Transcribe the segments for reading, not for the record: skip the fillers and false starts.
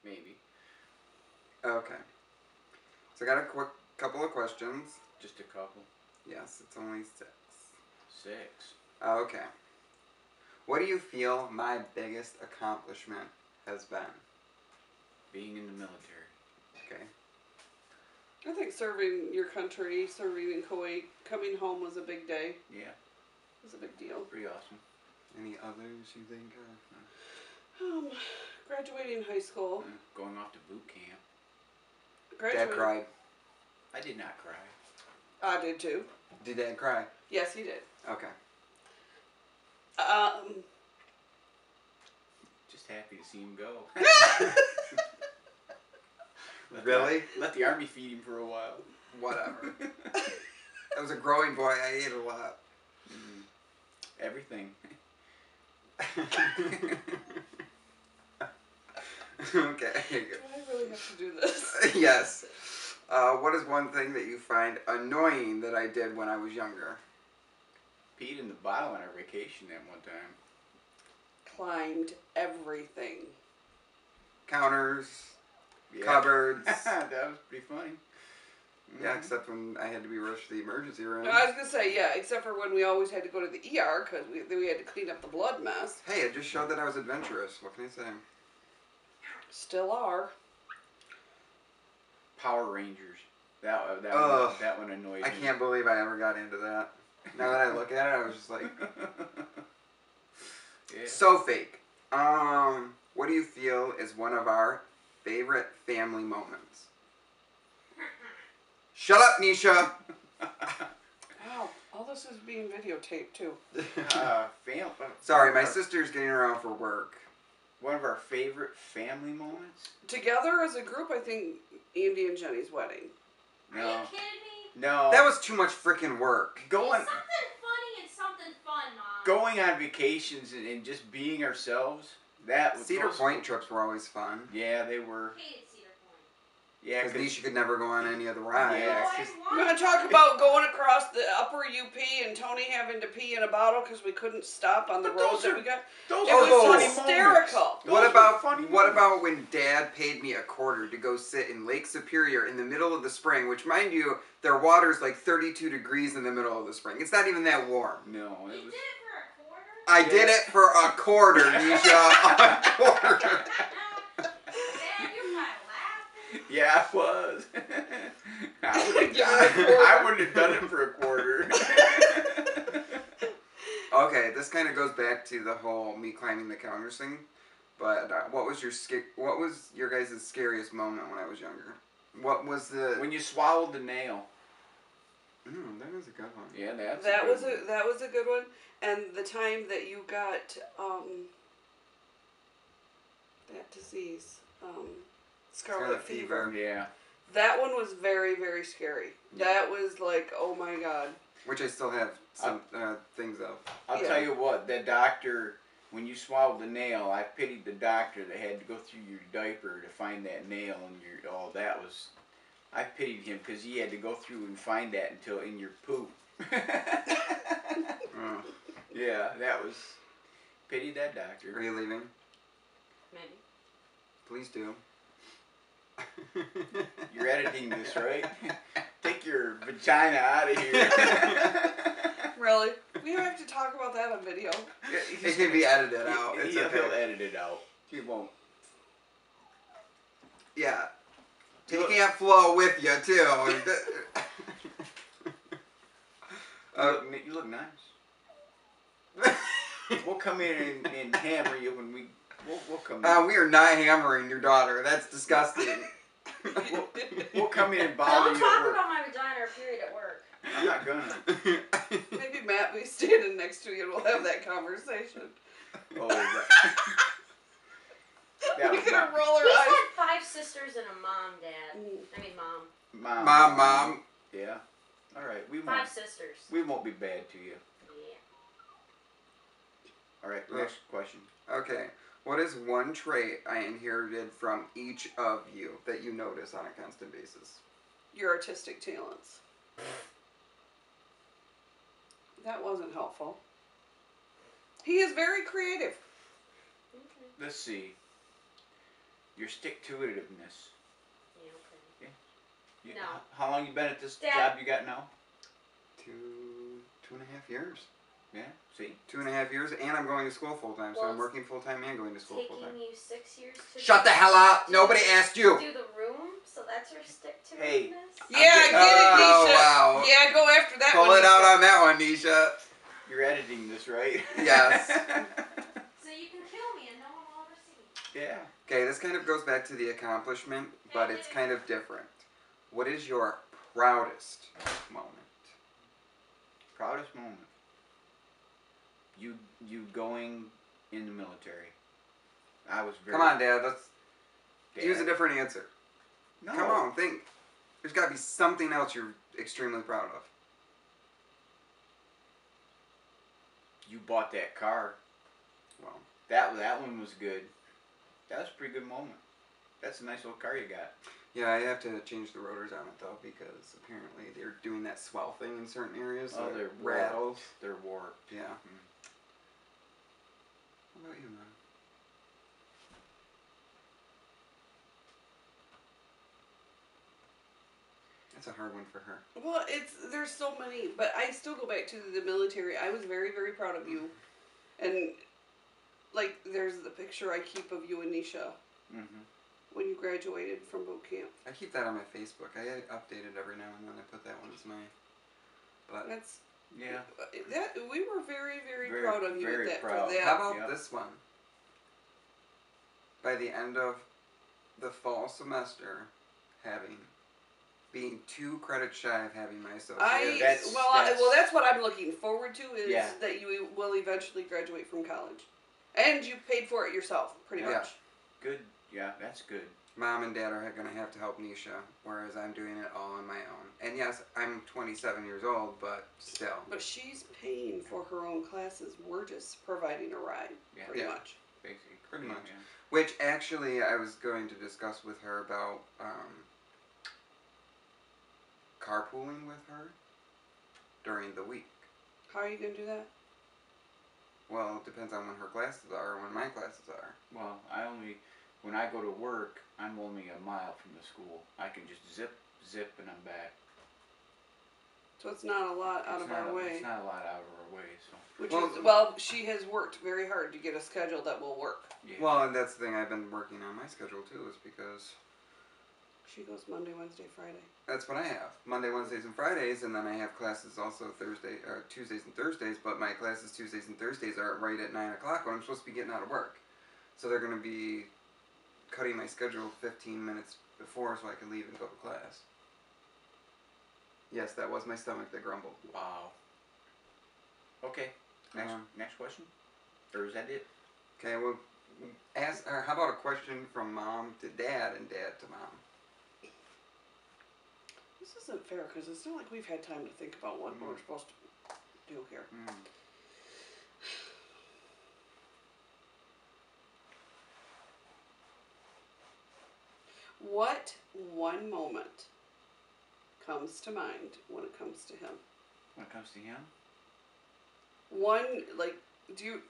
Maybe. Okay. So I got a quick couple of questions. Just a couple. Yes, it's only 6. 6. Okay. What do you feel my biggest accomplishment has been? Being in the military. Okay. I think serving your country, serving in Kuwait, coming home was a big day. Yeah. It was a big deal. Pretty awesome. Any others you think Graduating high school. Going off to boot camp. Dad cried. I did not cry. I did too. Did Dad cry? Yes, he did. Okay. Just happy to see him go. Really? Let the army feed him for a while. Whatever. I was a growing boy. I ate a lot. Everything. Okay. Do I really have to do this? Yes. What is one thing that you find annoying that I did when I was younger? Peed in the bottle on our vacation that one time. Climbed everything. Counters, Yeah. cupboards. That was pretty funny. Yeah, except when I had to be rushed to the emergency room. I was going to say, yeah, except for when we always had to go to the ER because we had to clean up the blood mess. Hey, it just showed that I was adventurous. What can I say? Still are. Power Rangers. That one annoyed me. I can't believe I ever got into that. Now that I look at it, I was just like, Yeah. so fake. What do you feel is one of our favorite family moments? Shut up, Nisha! Wow, all this is being videotaped too. Sorry, my sister's getting around for work. One of our favorite family moments? Together as a group, I think Andy and Jenny's wedding. No. Are you kidding me? No. That was too much freaking work. It's something funny and something fun, Mom. Going on vacations and just being ourselves. That was Cedar Point trips were always fun. Yeah, they were. Hated Cedar Point. Yeah, Because Nisha could never go on any of the rides. Yeah, You want to talk about going across the upper UP and Tony having to pee in a bottle because we couldn't stop on the But roads those that we got? Those It are was funny hysterical. moments. What Those about are funny what moments. about when Dad paid me $0.25 to go sit in Lake Superior in the middle of the spring? Which, mind you, their water's like 32 degrees in the middle of the spring. It's not even that warm. No, You it was. did it for a quarter? I did it for $0.25, Nisha. $0.25. Dad, you're probably laughing. Yeah, I was. I wouldn't have done it for a quarter. Okay, this kind of goes back to the whole me climbing the counters thing. But what was your guys' scariest moment when I was younger? What was the? When you swallowed the nail. That was a good one. Yeah, that's. That was a good one. And the time that you got that disease, scarlet fever. Yeah. That one was very, very scary. Yeah. That was like, oh my God. Which I still have some things of. I'll Yeah. tell you what, the doctor, when you swallowed the nail, I pitied the doctor that had to go through your diaper to find that nail and I pitied him because he had to go through and find that until in your poop. Yeah, that was, pitied that doctor. Are you leaving? Maybe. Please do. You're editing this, right? Take your vagina out of here. Really? We have to talk about that on video. It can be edited out. It's He'll okay. edit it out. He won't. Yeah. He can't flow with you too. You look nice. We'll come in and hammer you when we'll come in. We are not hammering your daughter. That's disgusting. We'll come in and bother Don't you at talk work. about my vagina or period at work. I'm not gonna. Maybe Matt be standing next to you and we'll have that conversation. Oh, right. That We're was gonna not- roll her He's eyes. had 5 sisters and a mom, Dad. I mean, Mom. Mom. Yeah. All right. 5 sisters. We won't be bad to you. Yeah. All right. Next question. Okay. What is one trait I inherited from each of you that you notice on a constant basis? Your artistic talents. That wasn't helpful. He is very creative. Okay. Let's see. Your stick-to-itiveness. Yeah, okay. You, No. How long you been at this Dad. job you got now? 2.5 years. Yeah. See. 2.5 years, and I'm going to school full time, so Well, I'm working full time and going to school full time. Taking you 6 years to Shut the hell up! Nobody asked you. do the room, so that's your stick to Hey. itiveness? Yeah, I get it, Oh, Nisha. wow. Yeah, go after that Pull one. it out Nisha. on that one, Nisha. You're editing this, right? Yes. So you can kill me and no one will ever see me. Yeah. Okay, this kind of goes back to the accomplishment, but it's kind of different. What is your proudest moment? Proudest moment. You going in the military. I was very. Come on, Dad. Let's Dad. use a different answer. No. Come on, think. There's got to be something else you're extremely proud of. You bought that car. Well, That one was good. That was a pretty good moment. That's a nice little car you got. yeah, I have to change the rotors on it though because apparently they're doing that swell thing in certain areas. So Oh, it they're rattles. They're warped. Yeah. What about you, Mom? That's a hard one for her. Well, there's so many, but I still go back to the military. I was very, very proud of you, and like there's the picture I keep of you and Nisha Mm-hmm. when you graduated from boot camp. I keep that on my Facebook. I update it every now and then. I put that one as my. But That's Yeah. that we were very, very, Very- proud of you very at that proud. for that. how about Yep. this one? By the end of the fall semester, being 2 credits shy of having my associate. That's- That's what I'm looking forward to is Yeah. that you will eventually graduate from college, and you paid for it yourself, pretty Yeah. much. Good. Yeah, that's good. Mom and Dad are going to have to help Nisha, whereas I'm doing it all on my own. And yes, I'm 27 years old, but still. But she's paying for her own classes. We're just providing a ride, Yeah. pretty Yeah. much. Basically. Pretty much. Yeah. Which actually I was going to discuss with her about carpooling with her during the week. How are you gonna do that? Well, it depends on when her classes are and when my classes are. Well, when I go to work, I'm only a mile from the school. I can just zip, and I'm back. So it's not a lot out It's of not our a- way. It's not a lot out of our way, so. She has worked very hard to get a schedule that will work. Yeah. Well, and that's the thing, I've been working on my schedule too, is because She goes Monday, Wednesday, Friday. that's what I have. Monday, Wednesdays, and Fridays, and then I have classes also Tuesdays and Thursdays, but my classes Tuesdays and Thursdays are right at 9 o'clock when I'm supposed to be getting out of work. So they're going to be cutting my schedule 15 minutes before so I can leave and go to class. Yes, that was my stomach that grumbled. Wow. Okay. Next question? Or is that it? Okay, well, how about a question from Mom to Dad and Dad to Mom? This isn't fair because it's not like we've had time to think about what we're supposed to do here. Mm. What one moment comes to mind when it comes to him? When it comes to him? One, like, do you...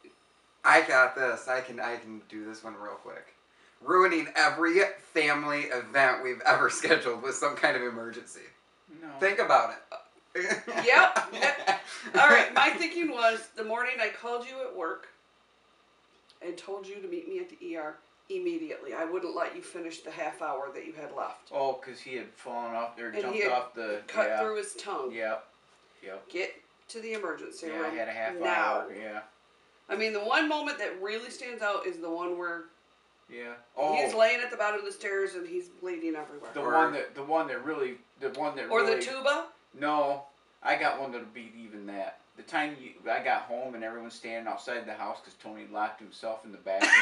I got this. I can do this one real quick. Ruining every family event we've ever scheduled with some kind of emergency. No. Think about it. Yep. All right, my thinking was the morning I called you at work and told you to meet me at the ER immediately. I wouldn't let you finish the half hour that you had left. Oh, because he had fallen off there, And he jumped had off the... Cut yeah. through his tongue. Yep. Get to the emergency Yeah, room I had a half now. hour. Yeah. I mean, the one moment that really stands out is the one where Yeah. he's laying at the bottom of the stairs and he's bleeding everywhere. The one that really. Or the tuba. No, I got one that'll beat even that. The time I got home and everyone's standing outside the house because Tony locked himself in the bathroom.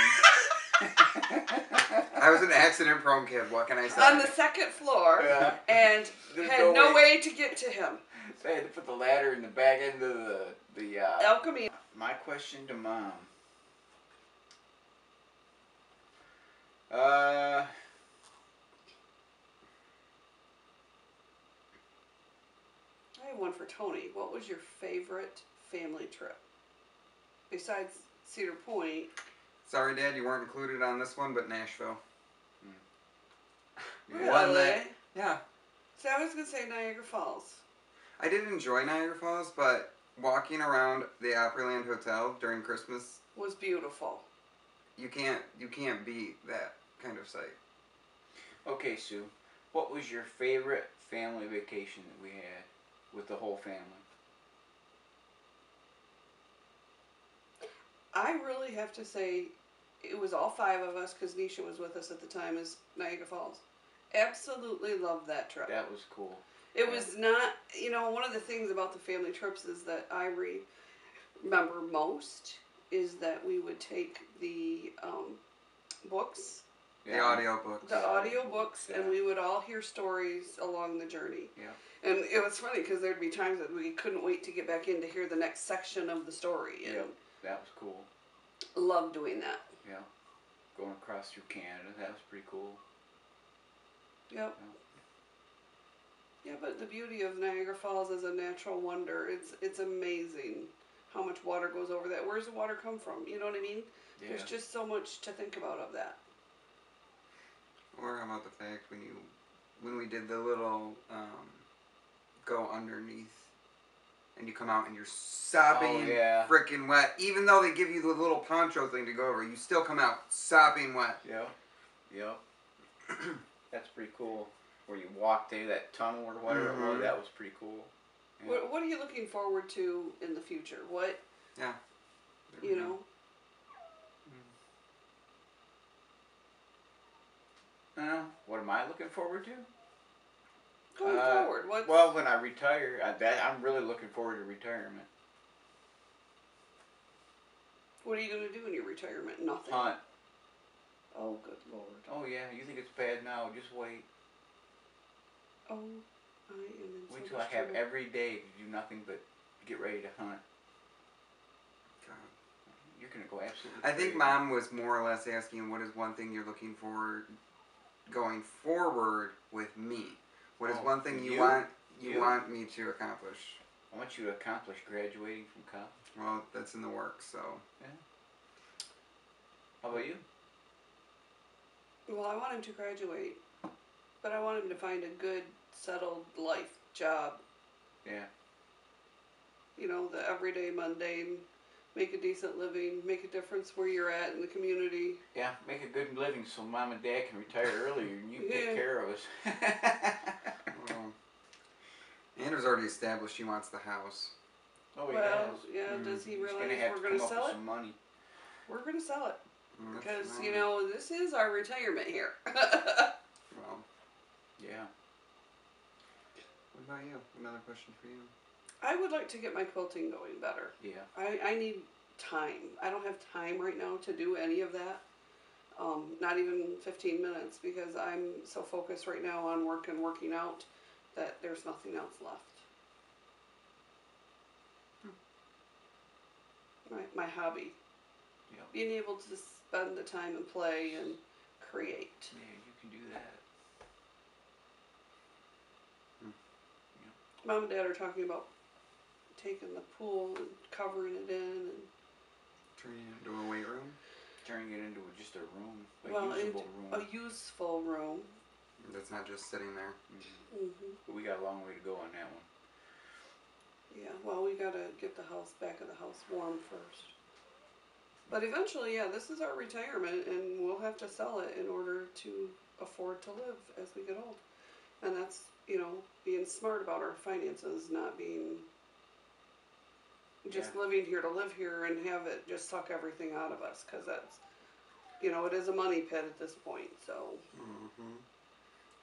I was an accident-prone kid. What can I say? On the second floor, Yeah. and There's had no no way to get to him. So I had to put the ladder in the back end of the El Camino. My question to Mom. I have one for Tony. What was your favorite family trip? Besides Cedar Point. Sorry, Dad, you weren't included on this one, but Nashville. Really? One that, yeah. See, I was gonna say Niagara Falls. I did enjoy Niagara Falls, but walking around the Opryland Hotel during Christmas, Was beautiful. you can't beat that kind of sight. Okay, Sue. What was your favorite family vacation that we had with the whole family? I really have to say, it was all 5 of us because Nisha was with us at the time. Is Niagara Falls. Absolutely loved that trip. That was cool. It was not, one of the things about the family trips is that I remember most is that we would take the books, The audio books. the audio books, Yeah. and we would all hear stories along the journey. Yeah. And it was funny because there'd be times that we couldn't wait to get back in to hear the next section of the story. And Yep. That was cool. loved doing that. Yeah. Going across through Canada, that was pretty cool. Yep. Yeah, but the beauty of Niagara Falls is a natural wonder. It's amazing how much water goes over that. Where's the water come from? You know what I mean? Yeah. There's just so much to think about of that. Or how about the fact when we did the little go underneath and you come out and you're sopping freaking wet, even though they give you the little poncho thing to go over, you still come out sopping wet. Yep. Yep. That's pretty cool. Where you walked through that tunnel or whatever it was, that was pretty cool. Yeah. What are you looking forward to in the future? What, Yeah. you know? What am I looking forward to? Going forward, what? Well, when I retire, I'm really looking forward to retirement. What are you going to do in your retirement? Nothing. Hunt. Oh, good Lord. Oh yeah, you think it's bad now? Just wait. Oh, I am in Wait so till I much have trouble. every day to do nothing but get ready to hunt. God. You're gonna go absolutely. I think crazy. Mom was more or less asking what is one thing you're looking for going forward with me. What is Oh, one thing you you? want You? want me to accomplish? I want you to accomplish graduating from college. Well, that's in the works, so. How about you? Well, I want him to graduate, but I want him to find a good, settled life, job. Yeah. You know, the everyday, mundane, make a decent living, make a difference where you're at in the community. Yeah, make a good living so Mom and Dad can retire earlier and you can Yeah. take care of us. Well, Andrew's already established he wants the house. Oh, he Well, has. yeah, does he He's realize gonna have we're to going to come sell up it? with some money. We're going to sell it. That's Because, fine. you know, this is our retirement here. Well, Yeah. what about you? Another question for you. I would like to get my quilting going better. Yeah. I need time. I don't have time right now to do any of that. Not even 15 minutes because I'm so focused right now on work and working out that there's nothing else left. My hobby. Yep. Being able to spend the time and play and create. Yeah, you can do that. Mom and Dad are talking about taking the pool and covering it in and Turning it into a weight room. Turning it into just a room, a well, usable a room. useful room. That's not just sitting there. But we got a long way to go on that one. Yeah, well, we gotta get the house back of the house warm first. But eventually, yeah, this is our retirement, and we'll have to sell it in order to afford to live as we get old. And that's, you know, being smart about our finances, not being just living here to live here and have it just suck everything out of us, because that's, you know, it is a money pit at this point, so. Mm-hmm.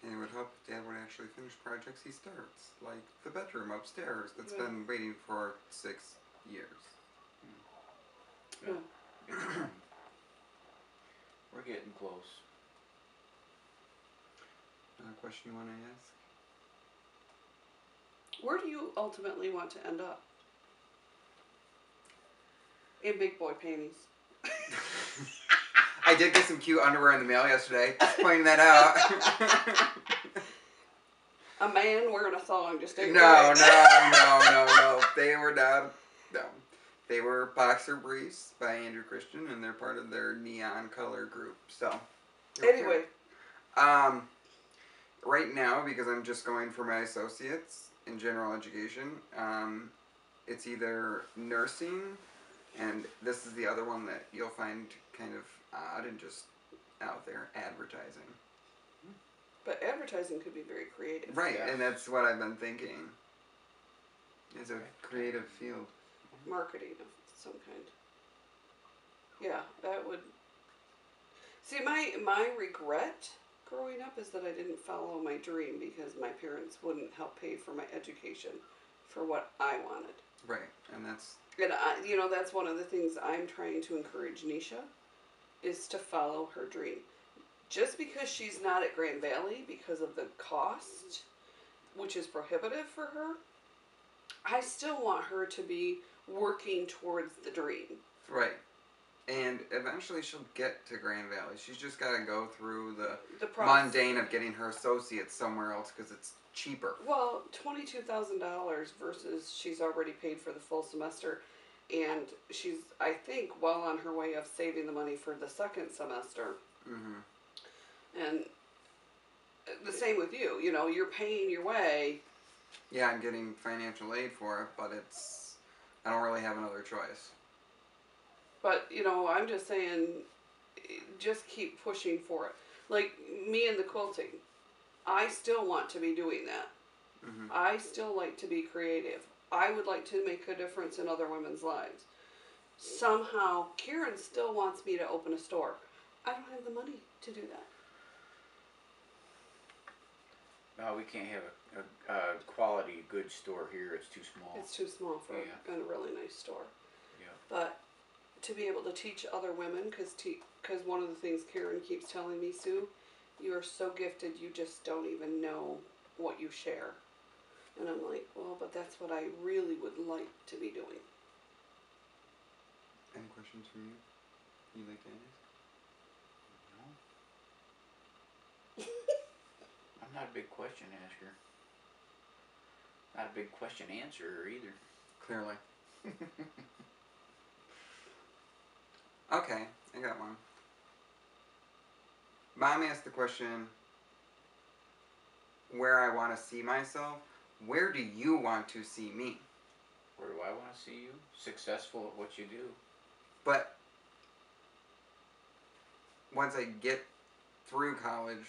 And it would help if Dad would actually finish projects he starts, like the bedroom upstairs that's Yeah. been waiting for 6 years. Yeah. It's coming. We're getting close. Another question you want to ask? Where do you ultimately want to end up? In big boy panties. I did get some cute underwear in the mail yesterday. Just pointing that out. A man wearing a thong just ain't No. They were not. No. They were boxer briefs by Andrew Christian, and they're part of their neon color group. So. Anyway, right now, because I'm just going for my associates in general education, it's either nursing, and this is the other one that you'll find kind of odd and just out there, advertising. But advertising could be very creative. Right, Yeah. and that's what I've been thinking. Is a creative field. Marketing of some kind. Yeah, that would. See, my regret growing up is that I didn't follow my dream because my parents wouldn't help pay for my education for what I wanted. Right, and that's And that's one of the things I'm trying to encourage Nisha, is to follow her dream. Just because she's not at Grand Valley because of the cost, which is prohibitive for her, I still want her to be working towards the dream. right. And eventually she'll get to Grand Valley. She's just got to go through the process. mundane of getting her associates somewhere else because it's cheaper. Well, $22,000 versus she's already paid for the full semester, and she's, I think, well on her way of saving the money for the second semester. Mm-hmm. And the same with you. You're paying your way. Yeah, I'm getting financial aid for it, but I don't really have another choice. But, I'm just saying, just keep pushing for it. Like me and the quilting, I still want to be doing that. Mm-hmm. I still like to be creative. I would like to make a difference in other women's lives. Somehow, Kieran still wants me to open a store. I don't have the money to do that. No, we can't have a quality good store here. It's too small. It's too small for Yeah. a really nice store. Yeah. But to be able to teach other women, because one of the things Karen keeps telling me, Sue, you are so gifted, you just don't even know what you share. And I'm like, well, but that's what I really would like to be doing. Any questions from you? You like to ask? No. I'm not a big question asker. Not a big question answerer either. Clearly. Okay, I got one. Mom asked the question where I want to see myself. Where do you want to see me? Where do I want to see you? Successful at what you do. But once I get through college,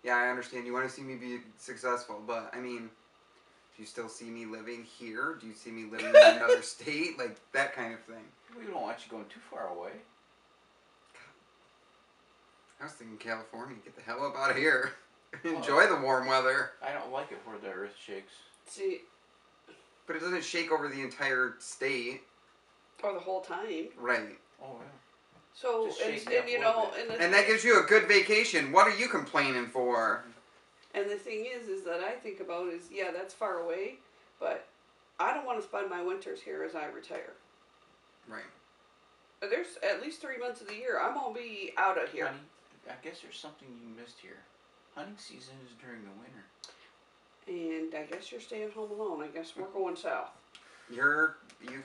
yeah, I understand you want to see me be successful, but I mean, do you still see me living here? Do you see me living in another state? Like, that kind of thing. We don't want you going too far away. I was thinking California. Get the hell up out of here. Enjoy the warm weather. I don't like it where the earth shakes. See, But it doesn't shake over the entire state. or the whole time. Right. Oh, yeah. So, Just and, shake me up and a you little know, bit. And that gives you a good vacation. What are you complaining for? And the thing is that I think about is, yeah, that's far away, but I don't want to spend my winters here as I retire. Right. There's at least 3 months of the year I'm gonna be out of here. Honey, I guess there's something you missed here. Hunting season is during the winter. And I guess you're staying home alone. I guess we're going south. You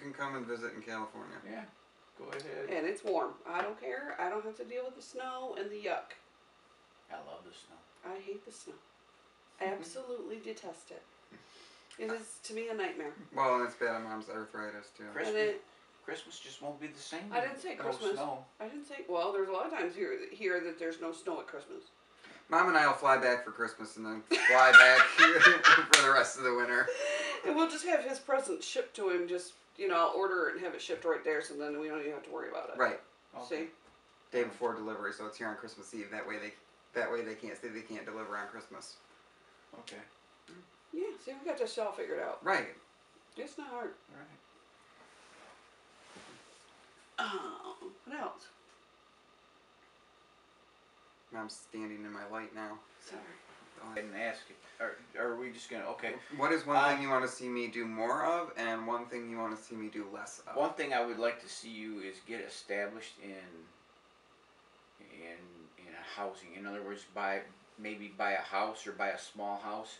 can come and visit in California. Yeah, go ahead. And it's warm. I don't care. I don't have to deal with the snow and the yuck. I love the snow. I hate the snow. Absolutely detest it. It is, to me, a nightmare. Well, and it's bad on Mom's arthritis, too. Christmas, And it, Christmas just won't be the same. I didn't say No Christmas. snow. I didn't say, well, there's a lot of times here that there's no snow at Christmas. Mom and I will fly back for Christmas and then fly back for the rest of the winter. And we'll just have his presents shipped to him, just, I'll order it and have it shipped right there, so then we don't even have to worry about it. Right. Okay. See? Day before delivery, so it's here on Christmas Eve. That way they can't say they can't deliver on Christmas. Okay. Yeah, see, we got this all figured out. Right. It's not hard. All right. What else? Mom's standing in my light now. Sorry. Go ahead and ask it. Are we just gonna? Okay. What is one thing you want to see me do more of, and one thing you want to see me do less of? One thing I would like to see you is get established in a housing. In other words, maybe buy a house or buy a small house,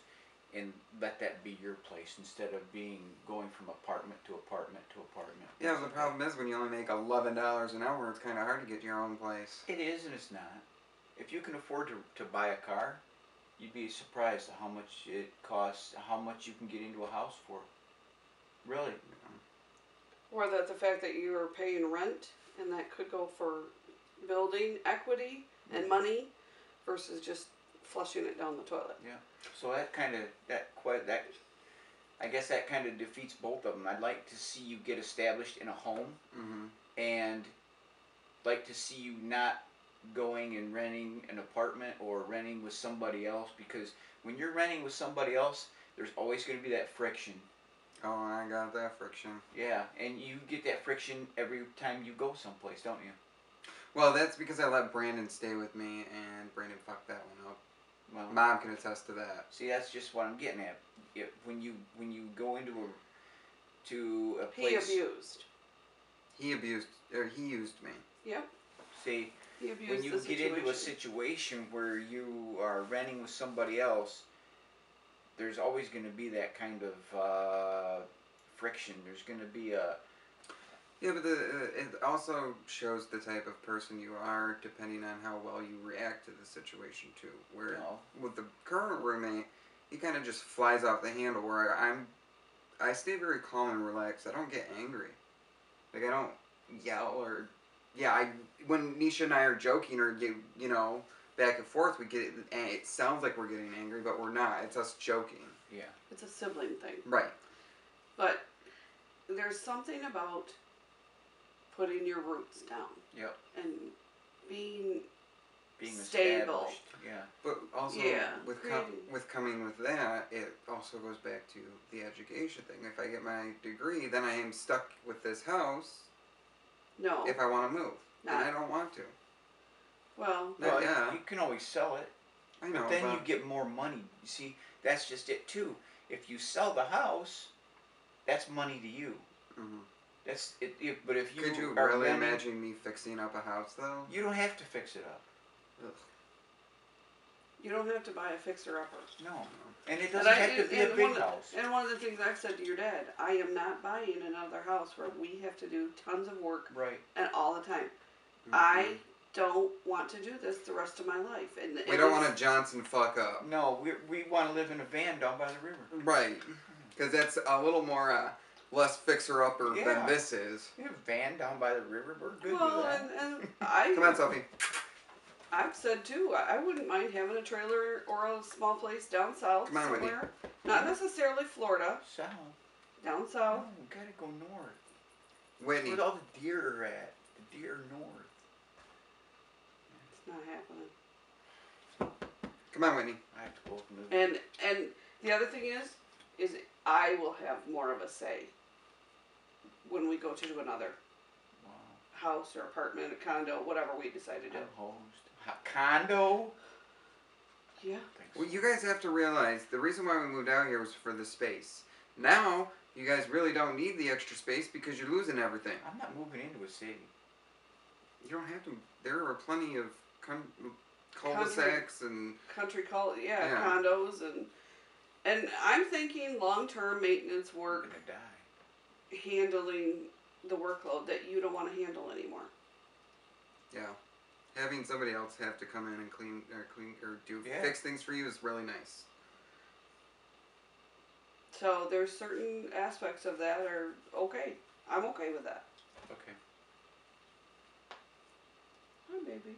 and let that be your place instead of going from apartment to apartment to apartment. Yeah, but the problem is when you only make $11 an hour, it's kind of hard to get your own place. It is and it's not. If you can afford to buy a car, you'd be surprised at how much it costs, how much you can get into a house for. Really. Or that the fact that you are paying rent and that could go for building equity and money versus just flushing it down the toilet. So that kind of I guess that kind of defeats both of them. I'd like to see you get established in a home, and like to see you not going and renting an apartment or renting with somebody else, because when you're renting with somebody else, there's always going to be that friction. Oh, I got that friction. Yeah, and you get that friction every time you go someplace, don't you? Well, that's because I let Brandon stay with me, and Brandon fucked that one up. Well, Mom can attest to that. see, that's just what I'm getting at. When you go into a He place, abused. He used me. Yep. see, He abused when you the get situation. into a situation where you are renting with somebody else, there's always going to be that kind of friction. There's going to be a Yeah, but it also shows the type of person you are, depending on how well you react to the situation too. Where with the current roommate, he kind of just flies off the handle. Where I stay very calm and relaxed. I don't get angry. Like I don't yell or when Nisha and I are joking or you know back and forth, we get it sounds like we're getting angry, but we're not. It's us joking. yeah. It's a sibling thing. Right. But there's something about putting your roots down. Yep. And being stable. stable. Yeah. But also with creating. with coming with that, it also goes back to the education thing. If I get my degree, then I am stuck with this house. No. If I want to move, and I don't want to. Well, Well, yeah. you can always sell it, I know, but then you get more money. You see, that's just it too. If you sell the house, that's money to you. Mhm. That's it. But if you Could you are really renting, imagine me fixing up a house though? you don't have to fix it up. Ugh. you don't have to buy a fixer-upper. No, and it And doesn't have to be a and big house. And one of the things I've said to your dad, I am not buying another house where we have to do tons of work Right. and all the time. Mhm. I don't want to do this the rest of my life. And We don't want to Johnson fuck up. No, we want to live in a van down by the river. Right. Because that's a little more less fixer-upper Yeah. than this is. We have a van down by the river. We're good Well, with that. and I Come on, Sophie. I've said too, I wouldn't mind having a trailer or a small place down south Come on, Whitney. somewhere. Not necessarily Florida, South. down Oh, south. we gotta go north. Whitney. Where all the deer are at. The deer are north. It's not happening. Come on, Whitney. I have to go up and And the other thing is I will have more of a say when we go to do another Wow. house or apartment, a condo, whatever we decide to do. Condo? Yeah. Well, you guys have to realize the reason why we moved out here was for the space. Now, you guys really don't need the extra space because you're losing everything. I'm not moving into a city. You don't have to. There are plenty of cul-de-sacs and... Country Yeah. condos and I'm thinking long-term maintenance I'm work, gonna die. handling the workload that you don't want to handle anymore. Yeah. Having somebody else have to come in and clean or Yeah. fix things for you is really nice. So there's certain aspects of that are okay. I'm okay with that. Okay. Hi, baby.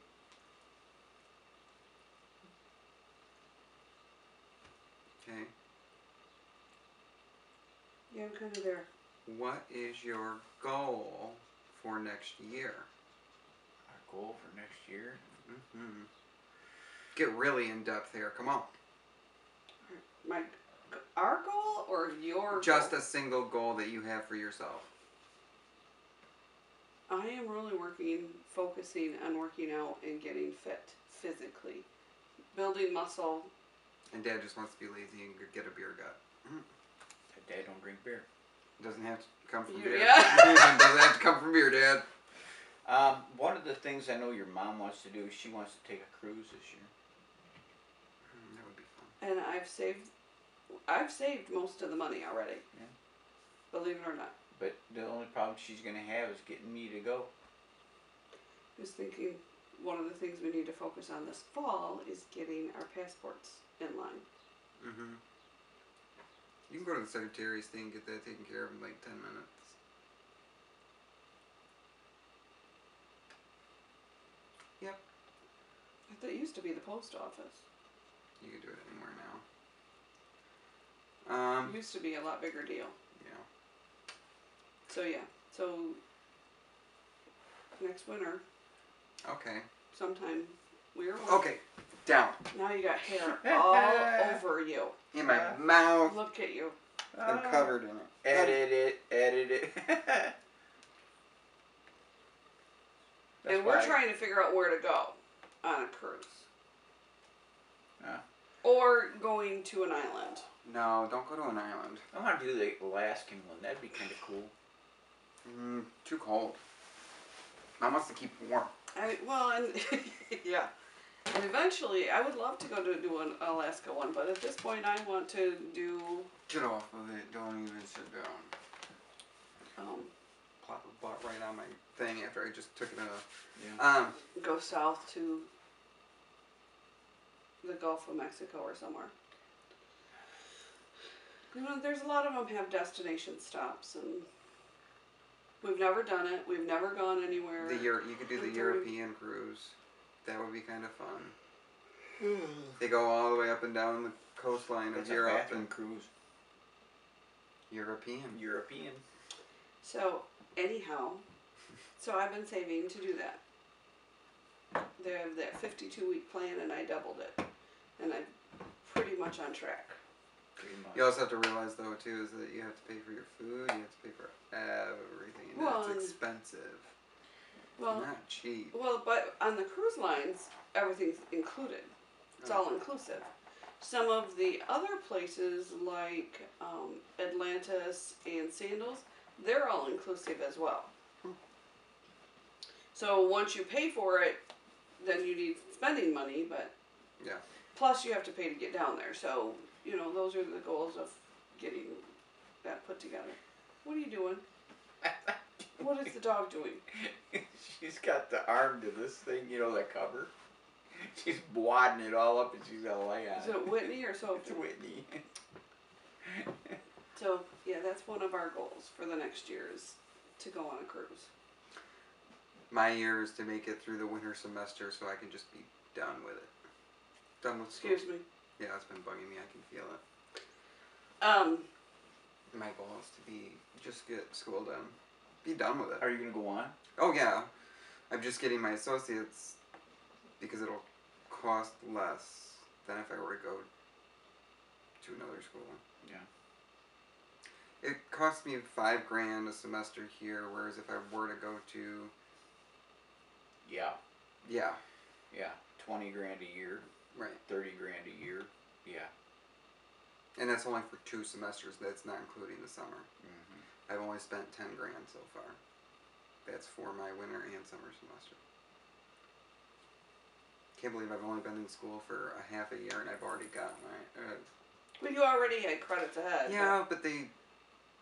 Okay. Yeah, I'm kind of there. What is your goal for next year? Our goal for next year? Mm-hmm. Get really in depth here. Come on. Our goal or your Just goal? a single goal that you have for yourself. I am really focusing on working out and getting fit physically. Building muscle. And Dad just wants to be lazy and get a beer gut. Dad don't drink beer. Doesn't have to come from You- beer. yeah. Doesn't have to come from beer, Dad. One of the things I know your mom wants to do is she wants to take a cruise this year. That would be fun. And I've saved most of the money already. Yeah. Believe it or not. But the only problem she's gonna have is getting me to go. I was thinking one of the things we need to focus on this fall is getting our passports in line. Mm-hmm. You can go to the secretary's thing and get that taken care of in like 10 minutes. That used to be the post office. You can do it anywhere now. It used to be a lot bigger deal. Yeah. So yeah, so next winter, Okay. sometime we're Okay. Down. Now you got hair all over you. In my mouth. Look at you. I'm covered in it. Edit it. Edit it. And we're trying to figure out where to go on a cruise. Yeah. Or going to an island. No, don't go to an island. I want to do the Alaskan one. That'd be kind of cool. Too cold. Mom wants to keep warm. Yeah. And eventually, I would love to go to do an Alaska one, but at this point, I want to do. Get off of it. Don't even sit down. Plop a butt right on my thing after I just took it off. Yeah. Go south to the Gulf of Mexico or somewhere. You know, there's a lot of them have destination stops, and we've never done it. We've never gone anywhere. You could do the European cruise. That would be kind of fun. They go all the way up and down the coastline of Europe and cruise. European. So anyhow, I've been saving to do that. They have that 52-week plan, and I doubled it, and I'm pretty much on track. You also have to realize, though, too, is that you have to pay for your food, you have to pay for everything, and it's expensive. Well, not cheap. Well, but on the cruise lines, everything's included. It's all inclusive. Some of the other places, like Atlantis and Sandals, they're all inclusive as well. So once you pay for it, then you need spending money, but yeah. Plus you have to pay to get down there. So, you know, those are the goals of getting that put together. What are you doing? What is the dog doing? She's got the arm to this thing, you know, that cover. She's wadding it all up and she's got a lay on Is it Whitney or Sophie? It's Whitney. So, yeah, that's one of our goals for the next year is to go on a cruise. My year is to make it through the winter semester so I can just be done with it. Done with school. Excuse me. Yeah, it's been bugging me. I can feel it. My goal is to just get school done. Be done with it. Are you going to go on? Oh, yeah. I'm just getting my associates because it'll cost less than if I were to go to another school. Yeah. It cost me $5,000 a semester here, whereas if I were to go to... Yeah. Yeah. Yeah. 20 grand a year. Right. 30 grand a year. Yeah. And that's only for 2 semesters. That's not including the summer. Mm-hmm. I've only spent $10,000 so far. That's for my winter and summer semester. Can't believe I've only been in school for a half a year and I've already got my... Well, you already had credits ahead. Yeah, but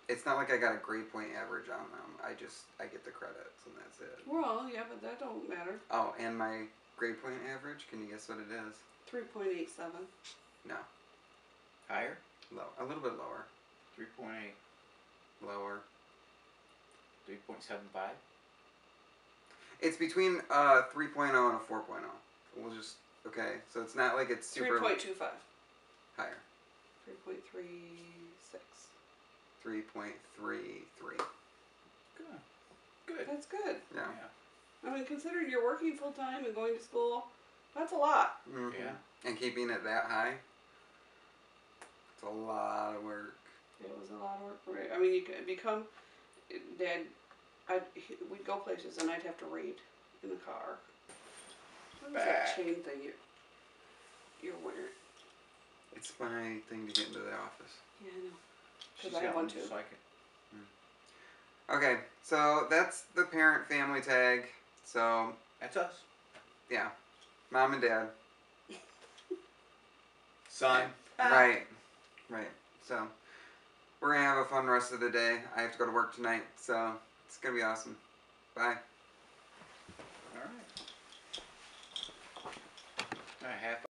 it's not like I got a grade point average on them. I get the credits and that's it. Well, yeah, but that don't matter. Oh, and my grade point average, can you guess what it is? 3.87. No. Higher? Low. A little bit lower. 3.8. Lower. 3.75? It's between 3.0 and a 4.0. We'll just... Okay, so it's not like it's super... 3.25. Higher. 3.36. 3.33. Good. That's good. Yeah. I mean, considering you're working full time and going to school, that's a lot. Mm-hmm. Yeah. And keeping it that high, it's a lot of work. It was a lot of work for it. I mean, you could become... Dad, we'd go places and I'd have to read in the car. What was that chain thing you're wearing? It's my thing to get into the office. Yeah, I know. She's Because I have got one too. just like it. Okay, so that's the parent family tag. So, That's us. yeah. Mom and dad. Son. Right. So, we're going to have a fun rest of the day. I have to go to work tonight, so it's going to be awesome. Bye. All right. half